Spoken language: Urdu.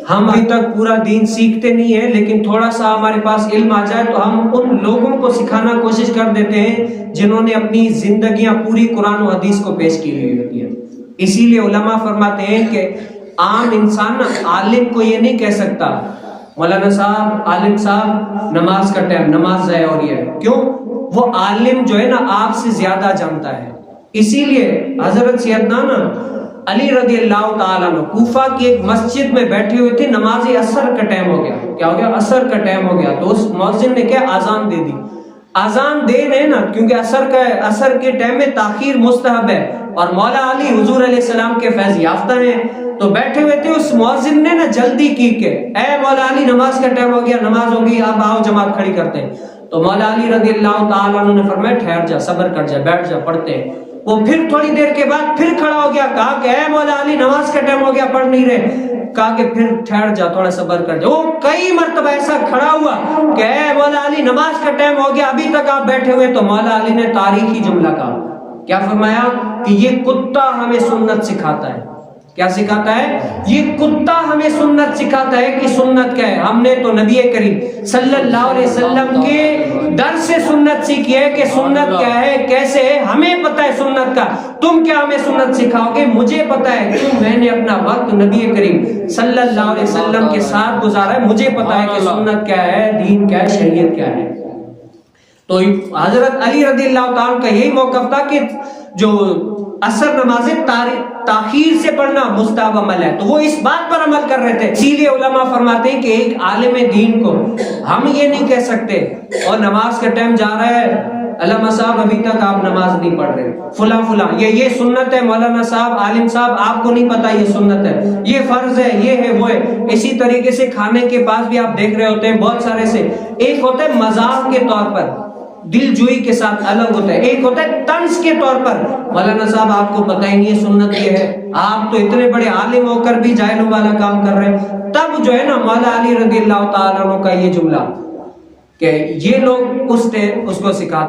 ہم ابھی تک پورا دین سیکھتے نہیں ہیں، لیکن تھوڑا سا ہمارے پاس علم آ جائے تو ہم ان لوگوں کو سکھانا کوشش کر دیتے ہیں جنہوں نے اپنی زندگیاں پوری قرآن و حدیث کو پیش کی ہوئی ہوتی ہیں۔ اسی لیے علماء فرماتے ہیں کہ عام انسان عالم کو یہ نہیں کہہ سکتا مولانا صاحب، عالم صاحب نماز کا ٹائم، نماز ضائع ہو رہی ہے۔ کیوں؟ وہ عالم جو ہے نا آپ سے زیادہ جانتا ہے۔ اسی لیے حضرت سیدنا علی رضی اللہ تعالیٰ عنہ کوفہ کی ایک مسجد میں بیٹھے ہوئے تھے، نماز عصر کا ٹائم ہو گیا۔ کیا ہو گیا؟ عصر کا ٹائم ہو گیا۔ تو اس مؤذن نے کیا آذان دے دی۔ آذان دے رہے نا، کیونکہ عصر کے ٹائم میں تاخیر مستحب ہے، اور مولا علی حضور علیہ السلام کے فیض یافتہ ہیں، تو بیٹھے ہوئے تھے۔ اس مؤذن نے نا جلدی کی کہ اے مولا علی نماز کا ٹائم ہو گیا، نماز ہو گئی، اب آؤ جماعت کھڑی کرتے ہیں۔ تو مولا علی رضی اللہ تعالیٰ عنہ نے فرمایا ٹھہر جا، صبر کر جا، بیٹھ جا، پڑھتے ہیں۔ وہ پھر تھوڑی دیر کے بعد پھر کھڑا ہو گیا، کہا کہ اے مولا علی نماز کا ٹائم ہو گیا، پڑھ نہیں رہے۔ کہا کہ پھر ٹھہر جا، تھوڑا صبر کر جا۔ وہ کئی مرتبہ ایسا کھڑا ہوا کہ اے مولا علی نماز کا ٹائم ہو گیا، ابھی تک آپ بیٹھے ہوئے۔ تو مولا علی نے تاریخی جملہ کہا، کیا فرمایا کہ یہ کتا ہمیں سنت سکھاتا ہے۔ کیا سکھاتا ہے؟ یہ کتا ہمیں سنت سکھاتا ہے کہ سنت کیا ہے۔ ہم نے تو نبی کریم صلی اللہ علیہ وسلم کے در سے سنت سیکھی ہے کہ سنت کیا ہے، کیسے ہے، ہمیں پتہ ہے سنت کا۔ تم کیا ہمیں سنت سکھاؤ گے؟ مجھے پتہ ہے، کیوں میں نے اپنا وقت نبی کریم صلی اللہ علیہ وسلم کے ساتھ گزارا ہے، مجھے پتہ ہے کہ سنت کیا ہے، دین کیا ہے، شریعت کیا ہے۔ تو حضرت علی رضی اللہ تعالیٰ کا یہی موقف تھا کہ جو عصر نمازیں تاخیر سے پڑھنا مستحب عمل ہے، تو وہ اس بات پر عمل کر رہے تھے۔ اسی لیے علماء فرماتے ہیں کہ ایک عالم دین کو ہم یہ نہیں کہہ سکتے اور نماز کا ٹائم جا رہا ہے، علامہ صاحب ابھی تک آپ نماز نہیں پڑھ رہے، فلاں فلاں یہ سنت ہے، مولانا صاحب، عالم صاحب آپ کو نہیں پتا یہ سنت ہے، یہ فرض ہے، یہ ہے، وہ ہے۔ اسی طریقے سے کھانے کے پاس بھی آپ دیکھ رہے ہوتے ہیں بہت سارے سے، ایک ہوتا ہے مذاق کے طور پر، دل جوئی کے ساتھ الگ ہوتا ہے، ایک ہوتا ہے طنز کے طور پر، مولانا صاحب آپ کو پتہ ہی نہیں ہے سنت یہ ہے، آپ تو اتنے بڑے عالم ہو کر بھی جاہلوں والا کام کر رہے ہیں۔ تب جو ہے نا مولا علی رضی اللہ تعالیٰ عنہ کا یہ جملہ کہ یہ لوگ اس کو سکھاتے